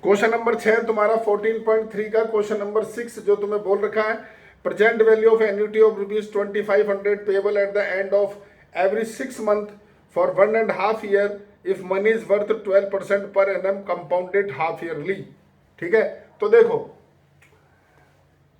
Question number 6 तुम्हारा 14.3 का question number 6 जो तुम्हें बोल रखा है, present value of annuity of ₹2500 payable at the end of every 6 month for 1.5 year if money is worth 12% per annum compounded half yearly. ठीक है, तो देखो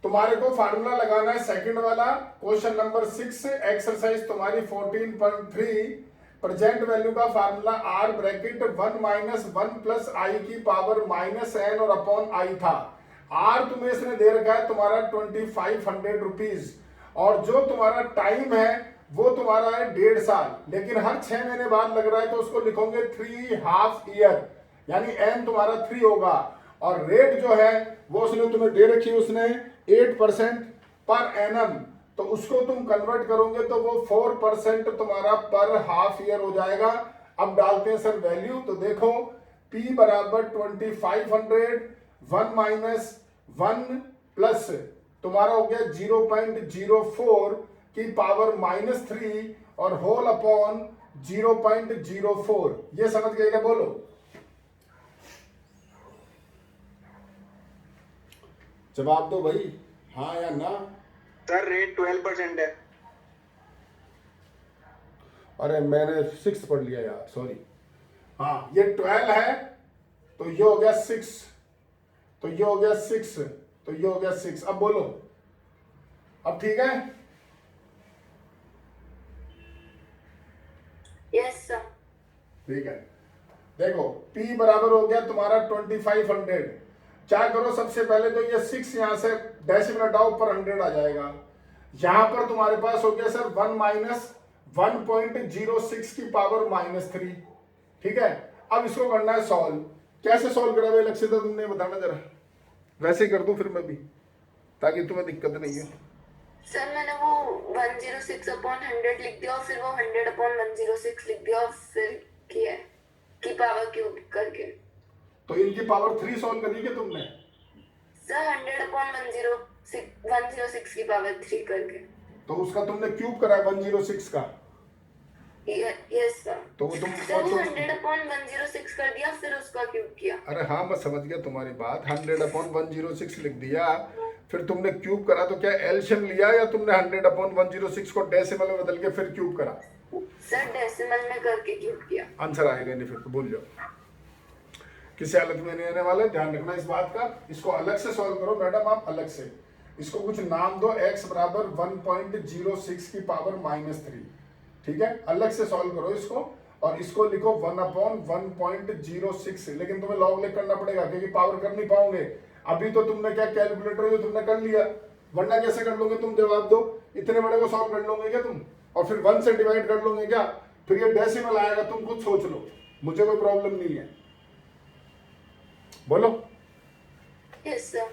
तुम्हारे को फार्मूला लगाना है सेकंड वाला, क्वेश्चन नंबर 6 एक्सरसाइज तुम्हारी 14.3। प्रेजेंट वैल्यू का formula R bracket 1 minus 1 plus I की पावर माइनस एन और अपॉन आई था। आर तुम्हें इसने दे रखा है तुम्हारा 2500 रुपीज, और जो तुम्हारा टाइम है वो तुम्हारा है 1.5 साल, लेकिन हर 6 महीने बाद लग रहा है तो उसको लिखोगे 3 हाफ ईयर, यानी एन तुम्हारा 3 होगा। और रेट जो है वो उसने तुम्हें दे रखी है, उसने 8% पर एनम, तो उसको तुम कन्वर्ट करोगे तो वो 4% तुम्हारा पर हाफ ईयर हो जाएगा। अब डालते हैं सर वैल्यू, तो देखो P बराबर 2500, 1 माइनस 1 प्लस तुम्हारा हो गया 0.04 की पावर -3 और होल अपॉन 0.04। ये समझ गए क्या? बोलो जवाब दो भाई, हाँ या ना। सर रेट 12% है। अरे मैंने 6 पढ़ लिया यार, सॉरी। हाँ ये 12 है, तो ये हो गया 6, तो ये हो गया 6, तो ये हो गया 6। अब बोलो, अब ठीक है? Yes sir. ठीक है, देखो P बराबर हो गया तुम्हारा 2500। क्या करो, सबसे पहले तो ये 6 यहां से डेसिमल हटाओ, ऊपर 100 आ जाएगा। यहां पर तुम्हारे पास हो गया सर 1 माइनस 1.06 की पावर -3। ठीक है, अब इसको करना है सॉल्व। कैसे सॉल्व करा भाई लक्ष्य, तो तुमने बताना जरा। वैसे ही कर दूं फिर मैं भी, ताकि तुम्हें दिक्कत नहीं हो। सर मैंने वो 106/100 लिख दिया और फिर वो 100/106 लिख दिया और फिर किया की पावर क्यूब करके। तो इनकी पावर 3 सॉल्व करी क्या तुमने? सर 100/106 की पावर 3 करके। तो उसका तुमने क्यूब करा 106 का? Yes sir. तो वो तुम सर वो 100/106 कर दिया, फिर उसका क्यूब किया। अरे हाँ मैं समझ गया तुम्हारी बात, 100/106 लिख दिया, फिर तुमने क्यूब करा, तो क्या एलसीएम लिया या तुमने 100/106 को डेसिमल में बदल के फिर क्यूब करा? सर डेसिमल में करके क्यूब किया। आंसर आएगा नहीं, फिर तो भूल जाओ, किसी हालत में नहीं आने वाला, ध्यान रखना इस बात का। इसको अलग से सॉल्व करो मैडम, आप अलग से इसको कुछ नाम दो, x बराबर 1.06 की पावर -3। ठीक है, अलग से सॉल्व करो इसको, और इसको लिखो 1/1.06, लेकिन तुम्हें लॉग लेग करना पड़ेगा क्योंकि पावर कर नहीं पाओगे। अभी तो तुमने क्या कैलकुलेटर जो तुमने कर लिया, वरना कैसे कर लोगे तुम? जवाब दो, इतने बड़े को सॉल्व कर लोगे क्या तुम? और फिर 1 से डिवाइड कर लोगे क्या? फिर ये डेसिमल आएगा, तुम खुद सोच लो, मुझे कोई प्रॉब्लम नहीं है। बोलो। Yes sir.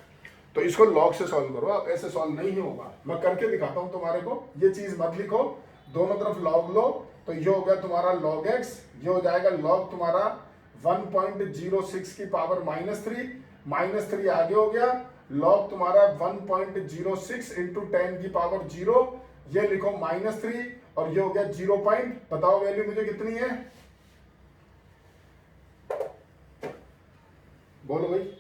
तो इसको लॉग से सॉल्व करो, आप ऐसे सॉल्व नहीं होगा, मैं करके दिखाता हूं तुम्हारे को। ये चीज मत लिखो, दोनों तरफ लॉग लो, तो ये हो गया तुम्हारा log x, ये हो जाएगा log तुम्हारा 1.06 की पावर -3 आगे हो गया, log तुम्हारा 1.06 इंटू 10 की पावर 0, ये लिखो -3, और ये हो गया 0 पॉइंट। बताओ वैल्यू मुझे कितनी है? बोलो भाई।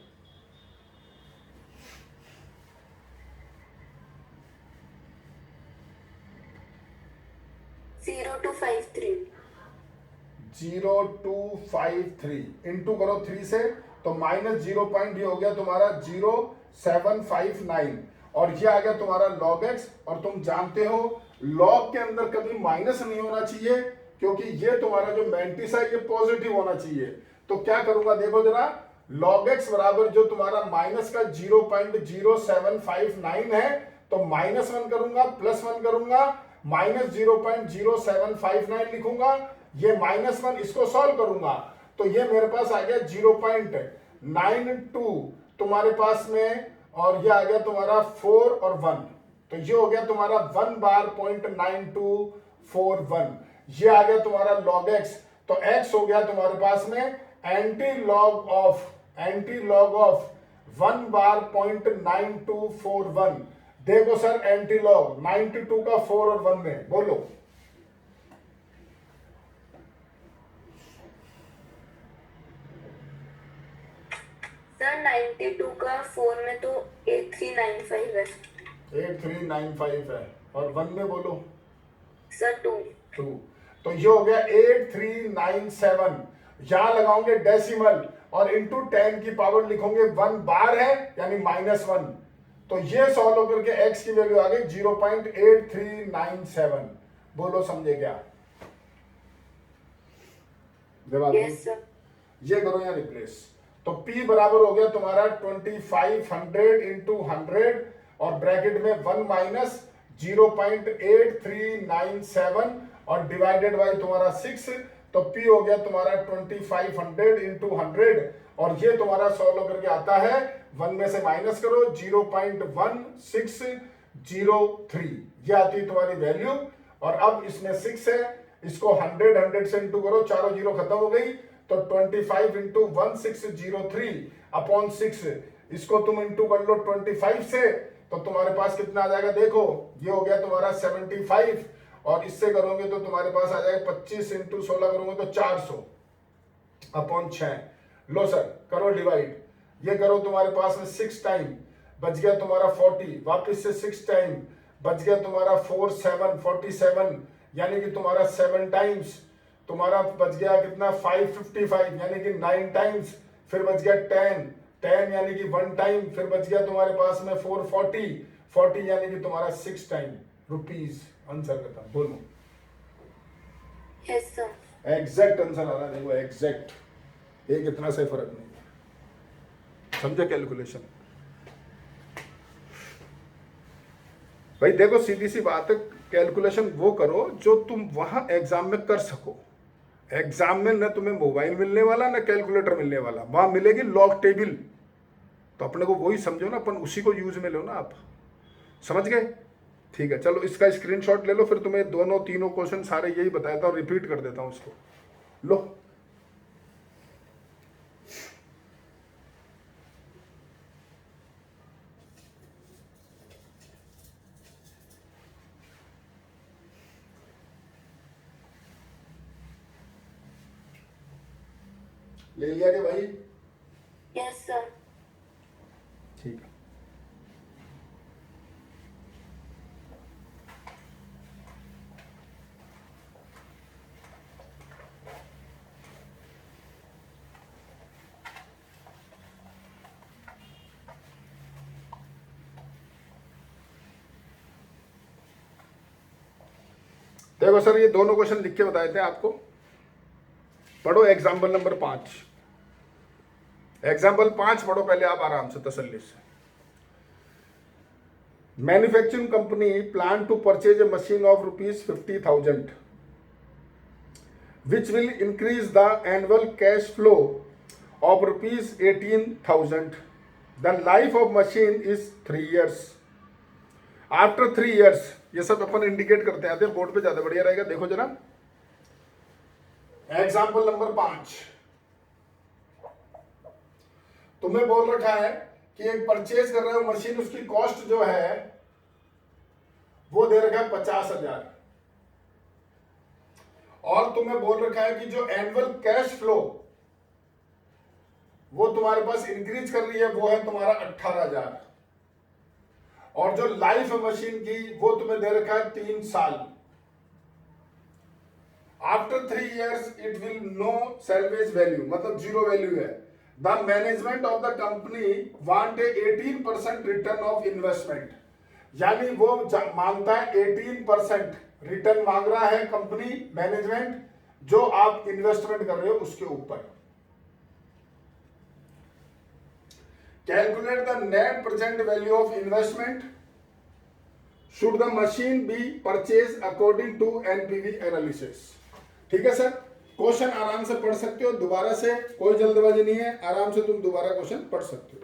0253 इंटू करो 3 से, तो -0 पॉइंट, ये हो गया तुम्हारा 0759, और ये आ गया तुम्हारा log x। और तुम जानते हो log के अंदर कभी माइनस नहीं होना चाहिए, क्योंकि ये तुम्हारा जो मैंटिस है ये पॉजिटिव होना चाहिए। तो क्या करूंगा देखो जरा, log x बराबर जो तुम्हारा माइनस का 0.0759 है, तो -1 करूंगा, +1 करूंगा, -0.0759 लिखूंगा, ये -1 इसको सॉल्व करूंगा, तो ये मेरे पास आ गया 0.92 तुम्हारे पास में, और ये आ गया तुम्हारा 4 और 1, तो ये हो गया तुम्हारा 1 बार 0.9241, ये आ गया तुम्हारा log x। तो x हो गया तुम्हारे पास में एंटी लॉग ऑफ 1 बार 0.9241। देखो सर एंटी लॉग 92 का 4 और 1 में, बोलो। सर 92 का 4 में तो 8395 है। 8395 है और 1 में बोलो सर 2। 2। तो ये हो गया 8397। यहां लगाओगे डेसिमल और इंटू 10 की पावर लिखोगे 1 बार है यानी -1। तो ये सॉल्व होकर के x की वैल्यू आ गई 0.8397। बोलो समझे क्या? जवाब यस सर। ये करो यहाँ रिप्लेस। तो P बराबर हो गया तुम्हारा 2500 इंटू 100 और ब्रैकेट में 1 माइनस 0.8397 और डिवाइडेड बाई तुम्हारा 6। तो P हो गया तुम्हारा 2500 इंटू 100 और ये तुम्हारा सॉल्व होकर के आता है 1 में से माइनस करो 0.1603। ये आती है तुम्हारी वैल्यू। और अब इसमें 6 है, इसको 100 से इंटू करो, चारों जीरो खत्म हो गई। तो 25 इंटू 1603 अपॉन 6, इसको तुम इंटू कर लो 25 से, तो तुम्हारे पास कितना आ जाएगा देखो, ये हो गया तुम्हारा 75 और इससे करोगे तो तुम्हारे पास आ जाएगा 25 इंटू 16 करोगे तो 400 अपॉन 6। लो सर करो डिवाइड, ये करो तुम्हारे पास में 6 टाइम बच गया तुम्हारा 40, वापस से 6 टाइम बच गया तुम्हारा 47 यानी कि तुम्हारा 7 टाइम्स तुम्हारा बच गया कितना 555 यानी कि 9 टाइम्स, फिर बच गया 10 यानी कि 1 टाइम, फिर बच गया तुम्हारे पास में 440 यानी कि तुम्हारा 6 टाइम रुपीज। आंसर करता बोलो। Yes sir. एग्जैक्ट आंसर आ रहा है देखो, एग्जैक्ट, एक इतना से फर्क नहीं है। समझे कैलकुलेशन? भाई देखो सीधी सी बात है, कैलकुलेशन वो करो जो तुम वहां एग्जाम में कर सको। एग्जाम में न तुम्हें मोबाइल मिलने वाला न कैलकुलेटर मिलने वाला, वहां मिलेगी लॉग टेबल। तो अपने को वही समझो ना, अपन उसी को यूज में लो ना। आप समझ गए? ठीक है, चलो इसका स्क्रीनशॉट ले लो, फिर तुम्हें दोनों तीनों क्वेश्चन सारे यही बताया था और रिपीट कर देता हूं उसको। लो ले लिया क्या भाई? Yes sir. ठीक है। देखो सर ये दोनों क्वेश्चन लिख के बताए थे आपको। पढ़ो एग्जाम्पल नंबर 5। एग्जाम्पल 5 पढ़ो पहले आप आराम से तसल्ली से। Manufacturing company plan to purchase a machine of ₹50,000 which will increase the annual cash flow of ₹18,000. The life of machine is 3 years. After 3 years, ये सब अपन इंडिकेट करते हैं बोर्ड पे, ज्यादा बढ़िया रहेगा। देखो जरा एग्जाम्पल नंबर 5, तुम्हें बोल रखा है कि एक परचेज कर रहे हो मशीन, उसकी कॉस्ट जो है वो दे रखा है 50,000 और तुम्हें बोल रखा है कि जो एनुअल कैश फ्लो वो तुम्हारे पास इंक्रीज कर रही है वो है तुम्हारा 18,000 और जो लाइफ मशीन की वो तुम्हें दे रखा है 3 साल। After 3 years it will no salvage value, मतलब जीरो वैल्यू है। The management of the company want a 18% return of investment, यानी वो मांगता है 18% रिटर्न मांग रहा है कंपनी मैनेजमेंट जो आप इन्वेस्टमेंट कर रहे हो उसके ऊपर। Calculate the net present value of investment should the machine be purchase according to NPV analysis. ठीक है सर, क्वेश्चन आराम से पढ़ सकते हो, दोबारा से कोई जल्दबाजी नहीं है, आराम से तुम दोबारा क्वेश्चन पढ़ सकते हो।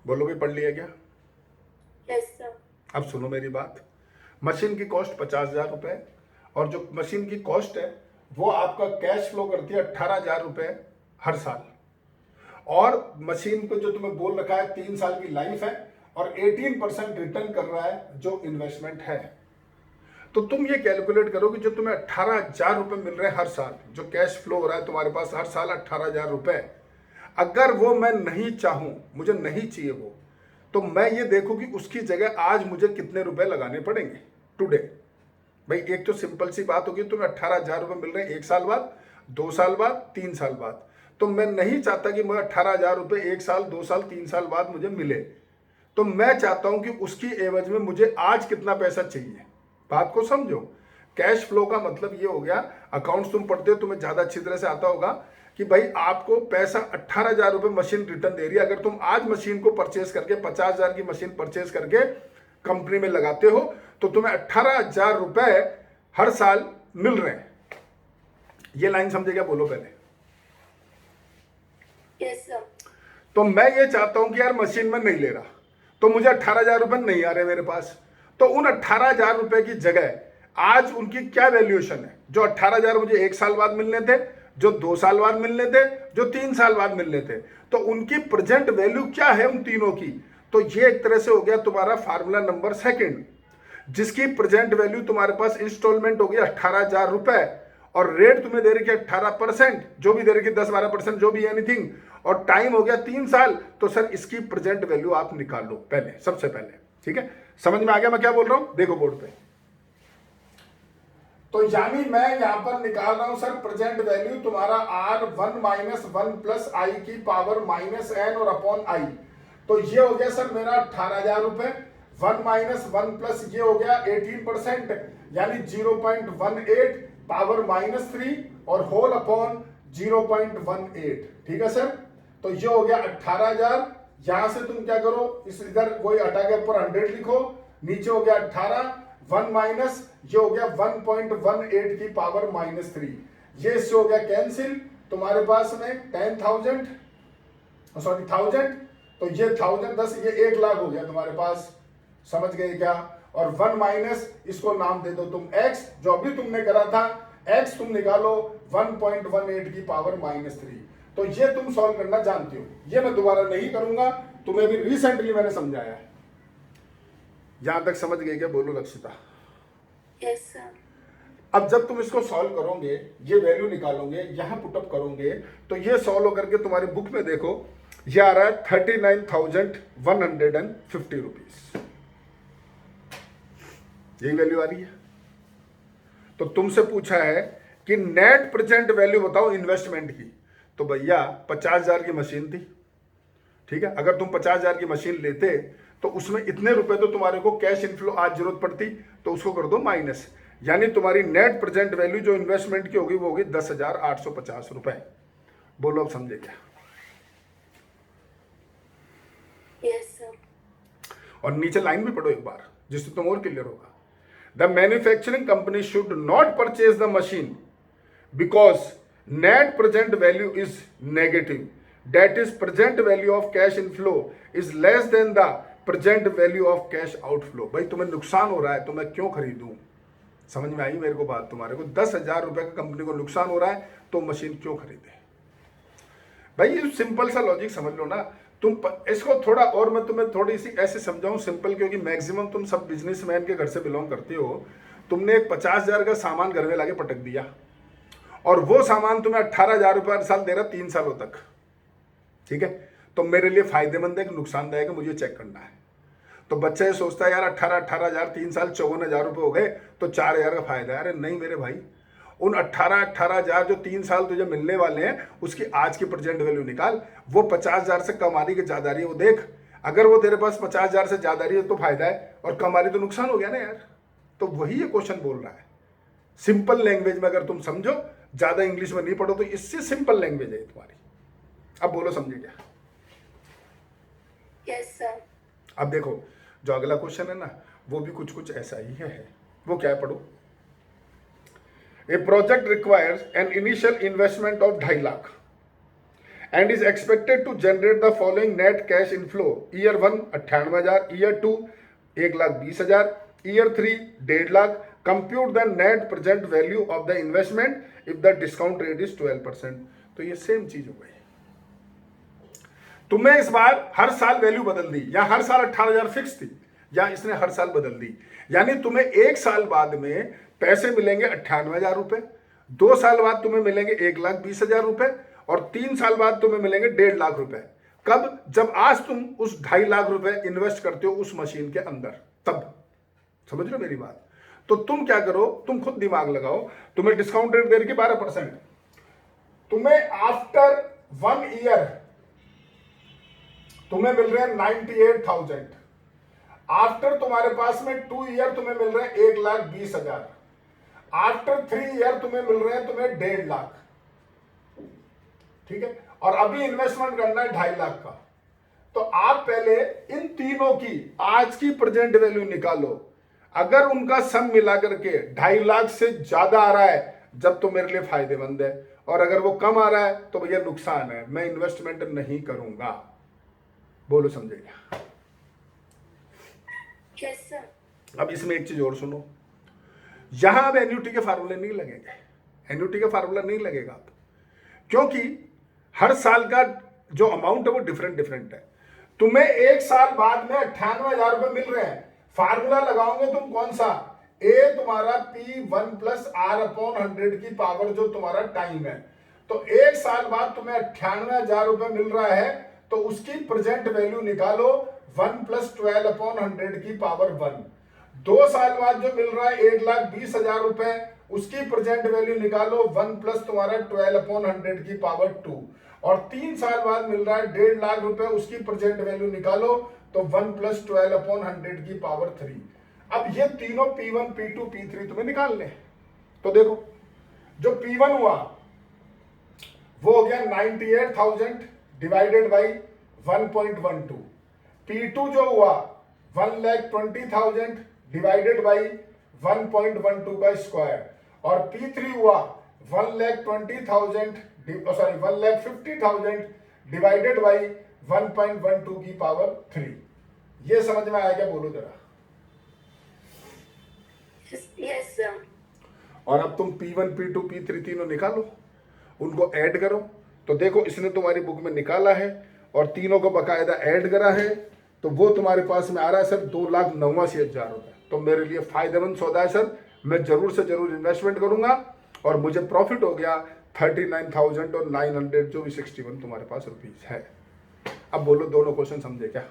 बोलो भी पढ़ लिया क्या? Yes sir. अब सुनो मेरी बात। मशीन की कॉस्ट 50,000 रुपये और जो मशीन की कॉस्ट है वो आपका कैश फ्लो करती है 18,000 रुपये हर साल। और मशीन को जो तुम्हें बोल रखा है 3 साल की लाइफ है और 18% रिटर्न कर रहा है जो इन्वेस्टमेंट है। तो तुम ये कैलकुलेट करो कि जो तुम्हें 18,000 रुपये मिल रहे हैं हर साल, जो कैश फ्लो हो रहा है तुम्हारे पास हर साल 18,000 रुपये, अगर वो मैं नहीं चाहूं, मुझे नहीं चाहिए वो, तो मैं ये देखूं कि उसकी जगह आज मुझे कितने रुपए लगाने पड़ेंगे टुडे। भाई एक तो सिंपल सी बात होगी, तुम्हें 18,000 रुपये मिल रहे हैं 1 साल बाद, 2 साल बाद, 3 साल बाद, तो मैं नहीं चाहता कि मुझे 18,000 रुपये 1 साल, 2 साल, 3 साल बाद मुझे मिले। तो मैं चाहता हूं कि उसकी एवज में मुझे आज कितना पैसा चाहिए। बात को समझो। कैश फ्लो का मतलब ये हो गया, अकाउंट्स तुम पढ़ते हो, तुम्हें ज्यादा अच्छी तरह से आता होगा कि भाई आपको पैसा 18,000 रुपये मशीन रिटर्न दे रही है। अगर तुम आज मशीन को परचेज करके 50,000 की मशीन परचेज करके कंपनी में लगाते हो तो तुम्हें 18,000 रुपये हर साल मिल रहे हैं। ये लाइन समझे क्या? बोलो पहले। Yes sir. तो मैं ये चाहता हूं कि यार मशीन में नहीं ले रहा, तो मुझे 18,000 रुपये नहीं आ रहे मेरे पास, तो उन 18,000 रुपये की जगह आज उनकी क्या वैल्यूएशन है? जो 18,000 मुझे 1 साल बाद मिलने थे, जो 2 साल बाद मिलने थे, जो 3 साल बाद मिलने थे, तो उनकी प्रेजेंट वैल्यू क्या है उन तीनों की? तो ये एक तरह से हो गया तुम्हारा फार्मूला नंबर 2, जिसकी प्रेजेंट वैल्यू तुम्हारे पास इंस्टॉलमेंट होगी 18,000 रुपये और रेट तुम्हें दे रही है 18%, जो भी दे रही है 10-12%, जो भी एनीथिंग, और टाइम हो गया 3 साल। तो सर इसकी प्रेजेंट वैल्यू आप निकाल लो पहले, सबसे पहले। ठीक है, समझ में आ गया मैं क्या बोल रहा हूं? देखो बोर्ड पे। तो यानी मैं यहां पर निकाल रहा हूं सर प्रेजेंट वैल्यू तुम्हारा R1 - 1 प्लस आई की पावर -n और अपॉन आई। तो ये हो गया सर मेरा 18,000 रुपये। 1 - 1 प्लस ये हो गया 18%, यानी 0.18 पावर -3 और होल अपॉन 0.18। ठीक है सर, तो ये हो गया 18,000। यहां से तुम क्या करो, इस इधर वही हटा के ऊपर 100 लिखो, नीचे हो गया 18, 1 माइनस ये हो गया 1.18 की पावर -3, ये इससे हो गया कैंसिल। तुम्हारे पास में 10,000 सॉरी 1000, तो ये 1000 10 ये 1 लाख हो गया तुम्हारे पास। समझ गए क्या? और 1 माइनस इसको नाम दे दो तुम x, जो अभी तुमने करा था x तुम निकालो 1.18 की पावर -3। तो ये तुम सॉल्व करना जानते हो, ये मैं दोबारा नहीं करूंगा, तुम्हें भी रिसेंटली मैंने समझाया है। यहां तक समझ गए क्या? बोलो लक्षिता। Yes sir. अब जब तुम इसको सॉल्व करोगे, ये वैल्यू निकालोगे, यहां पुटअप करोगे, तो ये सॉल्व होकर के तुम्हारी बुक में देखो ये आ रहा है 39,150 रुपीज। यही वैल्यू आ रही है। तो तुमसे पूछा है कि नेट प्रेजेंट वैल्यू बताओ इन्वेस्टमेंट की, तो भैया 50,000 की मशीन थी। ठीक है, अगर तुम 50,000 की मशीन लेते तो उसमें इतने रुपए तो तुम्हारे को कैश इनफ्लो आज जरूरत पड़ती, तो उसको कर दो माइनस, यानी तुम्हारी नेट प्रेजेंट वैल्यू जो इन्वेस्टमेंट की होगी वो होगी 10,850 रुपए। बोलो अब समझे क्या? Yes sir. और नीचे लाइन भी पढ़ो एक बार, जिससे तुम और क्लियर होगा। The manufacturing company should not purchase the machine because net present value is negative, that is present value of cash inflow is less than the present value of cash outflow। भाई तुम्हें नुकसान हो रहा है तो मैं क्यों खरीदूं? समझ में आई मेरे को बात? तुम्हारे को 10,000 रुपए का कंपनी को नुकसान हो रहा है तो मशीन क्यों खरीदे? भाई ये सिंपल सा लॉजिक समझ लो ना तुम। इसको थोड़ा और मैं तुम्हें थोड़ी सी ऐसे समझाऊं सिंपल, क्योंकि मैक्सिमम तुम सब बिजनेसमैन के घर से बिलोंग करते हो। तुमने एक 50,000 का सामान घर में लाके पटक दिया और वो सामान तुम्हें 18,000 रुपये हर साल दे रहा 3 सालों तक। ठीक है, तो मेरे लिए फायदेमंद है कि नुकसानदायक है, मुझे चेक करना है। तो बच्चा ये सोचता है यार 18,000 3 साल 54,000 रुपये हो गए तो 4,000 का फायदा है। अरे नहीं मेरे भाई, उन 18,000 जो 3 साल तुझे मिलने वाले हैं उसकी आज की प्रेजेंट वैल्यू निकाल। वो 50,000 से कम आ रही है ज्यादा रही है वो देख। अगर वो तेरे पास 50,000 से ज्यादा रही है तो फायदा है, और कम आ रही तो नुकसान हो गया ना यार। तो वही ये क्वेश्चन बोल रहा है। सिंपल लैंग्वेज में अगर तुम समझो, ज्यादा इंग्लिश में नहीं पढ़ो, तो इससे सिंपल लैंग्वेज है तुम्हारी। अब बोलो समझे क्या? Yes sir. अब देखो जो अगला क्वेश्चन है ना वो भी कुछ ऐसा ही है। वो क्या है, पढ़ो। A project requires an initial investment of 2.5 lakh and is expected to generate the following net cash inflow. Year 1 98,000, year 2 1,20,000, year 3 1.5 lakh, compute the net present value of the investment if the discount rate is 12%। तो ये same चीज हो गई। तुम्हें इस बार हर साल value बदल दी, या हर साल 18,000 फिक्स थी, या इसने हर साल बदल दी, यानी तुम्हें 1 साल बाद में पैसे मिलेंगे 98,000 रुपए, 2 साल बाद तुम्हें मिलेंगे 1,20,000 रुपए, और 3 साल बाद तुम्हें मिलेंगे 1.5 लाख रुपए। कब? जब आज तुम उस 2.5 लाख रुपए इन्वेस्ट करते हो उस मशीन के अंदर, तब। समझ रहे हो मेरी बात? तो तुम क्या करो, तुम खुद दिमाग लगाओ। तुम्हें डिस्काउंट रेट दे रही 12%, तुम्हें आफ्टर 1 ईयर तुम्हें मिल रहे हैं 98,000, आफ्टर तुम्हारे पास में 2 ईयर तुम्हें मिल रहे हैं 1,20,000, आफ्टर 3 ईयर तुम्हें मिल रहे हैं तुम्हें 1.5 लाख। ठीक है, और अभी इन्वेस्टमेंट करना है 2.5 लाख का। तो आप पहले इन तीनों की आज की प्रेजेंट वैल्यू निकालो। अगर उनका सम मिला करके 2.5 लाख से ज्यादा आ रहा है जब तो मेरे लिए फायदेमंद है, और अगर वो कम आ रहा है तो भैया नुकसान है, मैं इन्वेस्टमेंट नहीं करूंगा। बोलो समझेगा? Yes sir. अब इसमें एक चीज और सुनो, यहां अब एन्युटी के फार्मूले नहीं लगेंगे, एन्युटी का फार्मूला नहीं लगेगा अब, क्योंकि हर साल का जो अमाउंट है वो डिफरेंट डिफरेंट है। तुम्हें 1 साल बाद में 98,000 रुपए मिल रहे हैं, फार्मूला लगाओगे तुम कौन सा? ए तुम्हारा P1 प्लस R/100 की पावर जो तुम्हारा टाइम है। तो 1 साल बाद तुम्हें 98,000 रुपए मिल रहा है, तो उसकी प्रेजेंट वैल्यू निकालो 1 प्लस 12/100 की पावर 1। 2 साल बाद जो मिल रहा है 1,20,000 रुपए, उसकी प्रेजेंट वैल्यू निकालो 1 प्लस तुम्हारा 12/100 की पावर 2। और 3 साल बाद मिल रहा है 1.5 लाख रुपए, उसकी प्रेजेंट वैल्यू निकालो तो 1 प्लस 12/100 की पावर 3। अब ये तीनों P1, P2, P3 तुम्हें निकालने। तो देखो, जो P1 हुआ वो हो गया 98,000 डिवाइडेड बाई 1.12। P2 जो हुआ 1,20,000 डिवाइडेड बाई 1.12 का स्क्वायर, और P3 हुआ 1,20,000 सॉरी 1,50,000 डिवाइडेड बाई 1.12 की पावर 3। ये समझ में आया क्या? बोलो जरा। Yes sir. और अब तुम P1, P2, P3 तीनों निकालो, उनको ऐड करो। तो देखो, इसने तुम्हारी बुक में निकाला है और तीनों को बकायदा ऐड करा है, तो वो तुम्हारे पास में आ रहा है सर 2,89,000 रुपए। तो मेरे लिए फायदेमंद सौदा है सर, मैं जरूर से जरूर इन्वेस्टमेंट करूंगा, और मुझे प्रॉफिट हो गया 39,900 जो भी 61 तुम्हारे पास रुपीज है। अब बोलो, दोनों क्वेश्चन समझे क्या?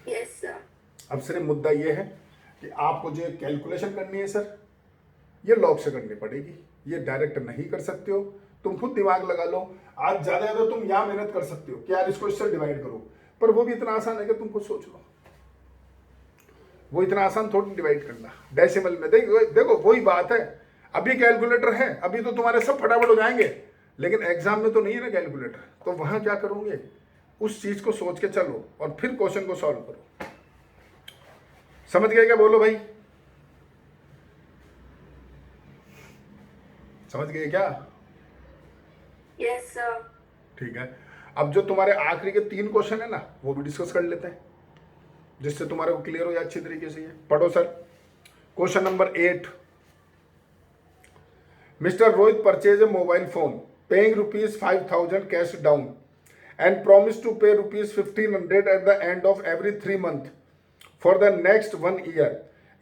Yes sir. अब सिर्फ मुद्दा ये है कि आपको जो कैलकुलेशन करनी है सर, ये लॉग से करनी पड़ेगी, ये डायरेक्ट नहीं कर सकते हो। तुम खुद दिमाग लगा लो। आज ज्यादा ज्यादा तुम यहाँ मेहनत कर सकते हो कि यार इसको इससे डिवाइड करो, पर वो भी इतना आसान है कि तुम खुद सोच लो। वो इतना आसान थोड़ी डिवाइड करना डेसिमल में। देखो वही बात है, अभी कैलकुलेटर है, अभी तो तुम्हारे सब फटाफट हो जाएंगे, लेकिन एग्जाम में तो नहीं है ना कैलकुलेटर। तो वहां क्या करोगे, उस चीज को सोच के चलो और फिर क्वेश्चन को सॉल्व करो। समझ गए क्या? बोलो भाई, समझ गए क्या? Yes sir. ठीक है, अब जो तुम्हारे आखिरी के 3 क्वेश्चन है ना, वो भी डिस्कस कर लेते हैं, जिससे तुम्हारे को क्लियर हो जाए अच्छी तरीके से। ये पढ़ो sir. Question number 8, mister Rohit purchase a mobile phone paying ₹5,000 cash down and promised to pay ₹1,500 at the end of every 3 months for the next 1 year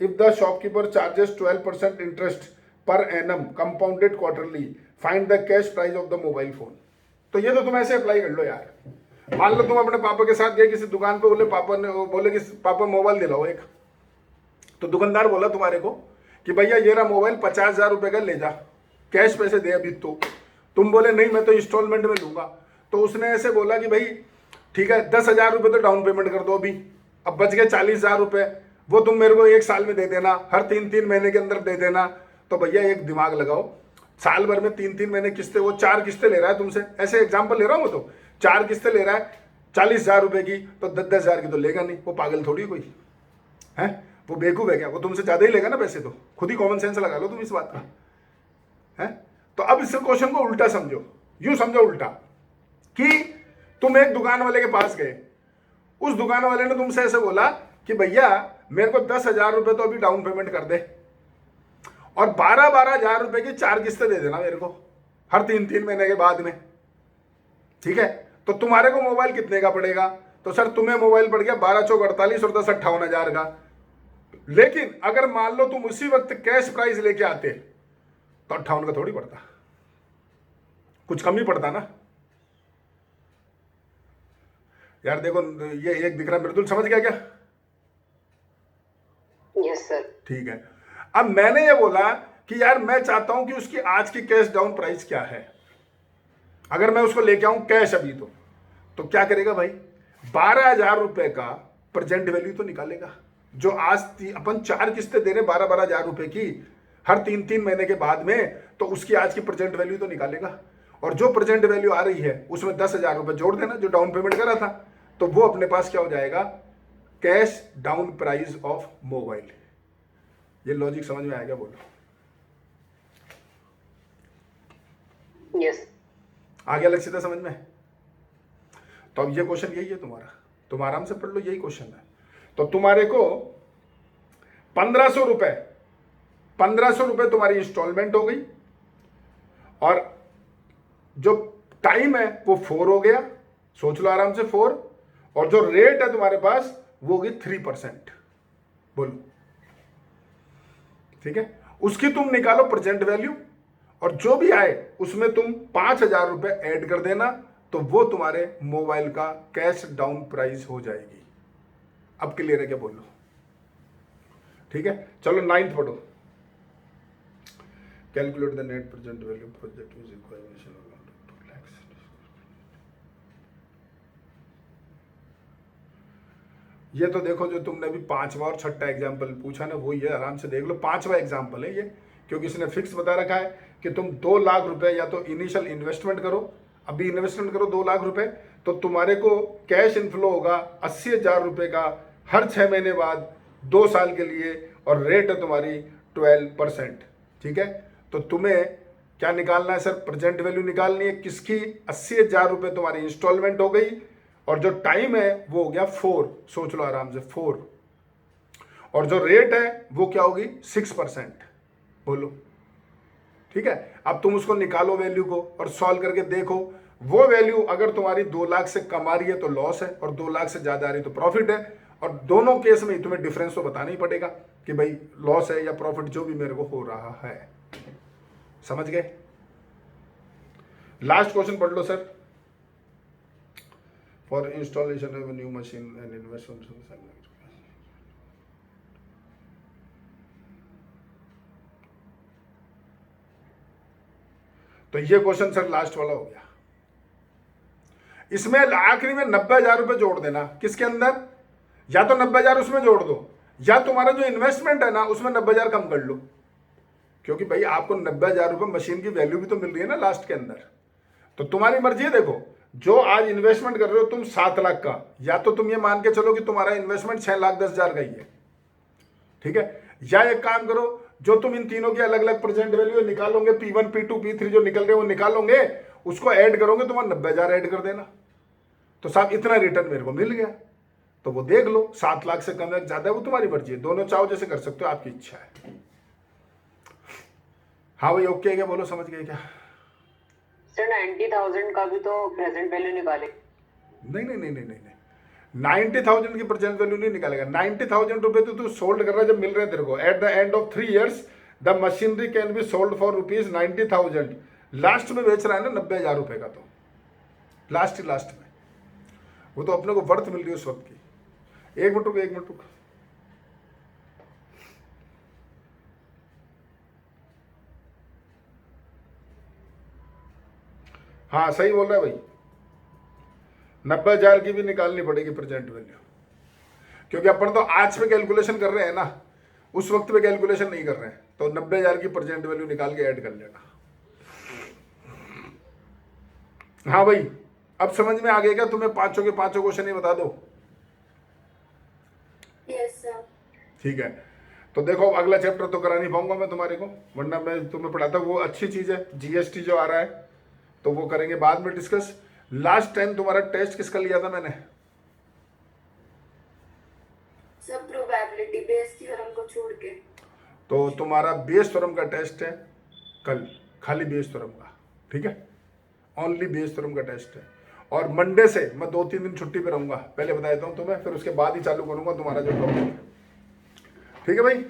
if the shopkeeper charges 12% interest per annum compounded quarterly. Find the cash price of the mobile phone. तो ये तो तुम ऐसे apply कर लो यार। मान लो तुम अपने पापा के साथ गए किसी दुकान पे, बोले कि पापा मोबाइल दिलाओ एक। तो दुकानदार बोला तुम्हारे को कि भैया ये रहा मोबाइल, 50,000 रुपए का ले जा, कैश पैसे दे अभी। तो तुम बोले नहीं मैं तो इंस्टॉलमेंट में लूंगा। तो उसने ऐसे बोला कि भाई ठीक है 10,000 रुपए तो डाउन पेमेंट कर दो अभी, अब बच गए 40,000 रुपए, वो तुम मेरे को 1 साल में दे देना, हर 3-3 महीने के अंदर दे देना। तो भैया एक दिमाग लगाओ, साल भर में 3-3 महीने किस्तें, वो 4 किस्तें ले रहा है तुमसे, ऐसे एग्जाम्पल ले रहा हूँ वो, तो 4 किस्तें ले रहा है 40,000 रुपए की, तो 10,000 की तो लेगा नहीं, वो पागल थोड़ी कोई है, वो बेवकूफ है क्या? वो तुमसे ज्यादा ही लेगा ना पैसे। तो खुद ही कॉमन सेंस लगा लो तुम इस बात का है। तो अब इस क्वेश्चन को उल्टा समझो, यूं समझो उल्टा कि तुम एक दुकान वाले के पास गए, उस दुकान वाले ने तुमसे ऐसे बोला कि भैया मेरे को 10,000 रुपए तो अभी डाउन पेमेंट कर दे और 12,000 रुपए की 4 किस्तें दे देना मेरे को हर 3-3 महीने के बाद में, ठीक है। तो तुम्हारे को मोबाइल कितने का पड़ेगा? तो सर तुम्हें मोबाइल पड़ गया 12 चौक 48 और 10 58,000 का। लेकिन अगर मान लो तुम उसी वक्त कैश प्राइस लेके आते तो 58 का थोड़ी पड़ता, कुछ कम ही पड़ता ना यार। देखो ये एक दिख रहा, मृदुल समझ गया क्या? Yes sir. ठीक है। अब मैंने ये बोला कि यार मैं चाहता हूं कि उसकी आज की कैश डाउन प्राइस क्या है। अगर मैं उसको लेके आऊं कैश अभी तो क्या करेगा भाई? 12,000 रुपए का प्रेजेंट वैल्यू तो निकालेगा, जो आज अपन 4 किस्तें दे रहे 12,000 रुपए की हर 3-3 महीने के बाद में, तो उसकी आज की प्रेजेंट वैल्यू तो निकालेगा। और जो प्रेजेंट वैल्यू आ रही है उसमें 10,000 रुपए जोड़ देना जो डाउन पेमेंट करा था, तो वो अपने पास क्या हो जाएगा? Cash down price of mobile. ये लॉजिक समझ में आएगा? बोलो। यस। आ गया लक्षिता समझ में? तो अब ये क्वेश्चन यही है तुम्हारा, तुम आराम से पढ़ लो, यही क्वेश्चन है। तो तुम्हारे को 1,500 रुपए तुम्हारी इंस्टॉलमेंट हो गई और जो टाइम है वो 4 हो गया, सोच लो आराम से 4, और जो रेट है तुम्हारे पास वो होगी 3%। बोलो, ठीक है। उसकी तुम निकालो प्रेजेंट वैल्यू और जो भी आए उसमें तुम 5,000 रुपए ऐड कर देना, तो वो तुम्हारे मोबाइल का कैश डाउन प्राइस हो जाएगी। अब क्लियर है क्या? बोलो। ठीक है, चलो 9th पढ़ो। Calculate the net present value project is acquisition of 2 lakhs। ये तो देखो जो तुमने अभी 5वां और 6ठा एग्जाम्पल पूछा ना, वो ये आराम से देख लो। 5वां एग्जाम्पल है ये, क्योंकि इसने फिक्स बता रखा है कि तुम 2 लाख रुपए या तो इनिशियल इन्वेस्टमेंट करो, अभी इन्वेस्टमेंट करो 2 लाख रुपए, तो तुम्हारे को कैश इनफ्लो होगा 80,000 रुपए का हर 6 महीने बाद 2 साल के लिए, और रेट है तुम्हारी 12%। ठीक है, तो तुम्हें क्या निकालना है सर? प्रेजेंट वैल्यू निकालनी है किसकी? 80,000 रुपए तुम्हारी इंस्टॉलमेंट हो गई और जो टाइम है वो हो गया 4, सोच लो आराम से 4, और जो रेट है वो क्या होगी? 6%। बोलो, ठीक है। अब तुम उसको निकालो वैल्यू को और सॉल्व करके देखो, वो वैल्यू अगर तुम्हारी 2 लाख से कम आ रही है तो लॉस है, और 2 लाख से ज्यादा आ रही है तो प्रॉफिट है। और दोनों केस में तुम्हें डिफरेंस तो बताना ही पड़ेगा कि भाई लॉस है या प्रॉफिट, जो भी मेरे को हो रहा है। समझ गए? लास्ट क्वेश्चन पढ़ लो sir. For installation of new machine and investment. तो ये क्वेश्चन सर लास्ट वाला हो गया। इसमें आखिरी में 90,000 रुपए जोड़ देना। किसके अंदर? या तो 90,000 उसमें जोड़ दो, या तुम्हारा जो इन्वेस्टमेंट है ना उसमें 90,000 कम कर लो, क्योंकि भाई आपको 90,000 रुपए मशीन की वैल्यू भी तो मिल रही है ना लास्ट के अंदर। तो तुम्हारी मर्जी है। देखो, जो आज इन्वेस्टमेंट कर रहे हो तुम 7 लाख का, या तो तुम ये मान के चलो कि तुम्हारा इन्वेस्टमेंट 6,10,000 का ही है, ठीक है। या एक काम करो, जो तुम इन तीनों की अलग अलग प्रेजेंट वैल्यू निकालोगे, P1 P2 P3 जो निकल रहे वो निकालोगे, उसको ऐड करोगे, तुम्हारा 90,000 ऐड कर देना, तो साहब इतना रिटर्न मेरे को मिल गया। तो वो देख लो, 7 लाख से कम है ज्यादा है वो तुम्हारी मर्जी है, दोनों चाहो जैसे कर सकते हो, आपकी इच्छा है। हाँ भाई, ओके क्या? बोलो, समझ गए क्या? सर 90,000 का भी तो प्रेजेंट वैल्यू निकाले। नहीं नहीं नहीं नहीं नहीं, 90,000 की प्रेजेंट वैल्यू नहीं निकालेगा। 90,000 रुपए तो तू सोल्ड कर रहा है जब मिल रहे हैं तेरे को। At the end of 3 years the machinery can be sold for ₹90,000। Last में बेच रहा है ना 90,000 रुपए का, तो लास्ट में वो तो अपने को वर्थ मिल रही है उस वक्त की। 1 मिनट रुक। हाँ सही बोल रहा है भाई, 90,000 की भी निकालनी पड़ेगी प्रेजेंट वैल्यू, क्योंकि अपन तो आज पे कैलकुलेशन कर रहे हैं ना, उस वक्त पे कैलकुलेशन नहीं कर रहे हैं। तो 90,000 की प्रेजेंट वैल्यू निकाल के ऐड कर लेना। हाँ भाई, अब समझ में आ गया क्या तुम्हें? 5 के 5 क्वेश्चन ही बता दो। Yes sir. ठीक है, तो देखो अगला चैप्टर तो करा नहीं पाऊंगा मैं तुम्हारे को, वरना मैं तुम्हें पढ़ाता। वो अच्छी चीज है, GST जो आ रहा है तो वो करेंगे बाद में डिस्कस। लास्ट टाइम तुम्हारा टेस्ट किसका लिया था मैंने? सर छोड़ के। तो तुम्हारा बेस थ्योरम का टेस्ट है कल, खाली बेस थ्योरम का, ठीक है, ओनली बेस थ्योरम का टेस्ट है। और मंडे से मैं 2-3 दिन छुट्टी पे रहूंगा, पहले बता देता हूँ तुम्हें, फिर उसके बाद ही चालू करूंगा तुम्हारा जो टॉपिक है, ठीक है भाई।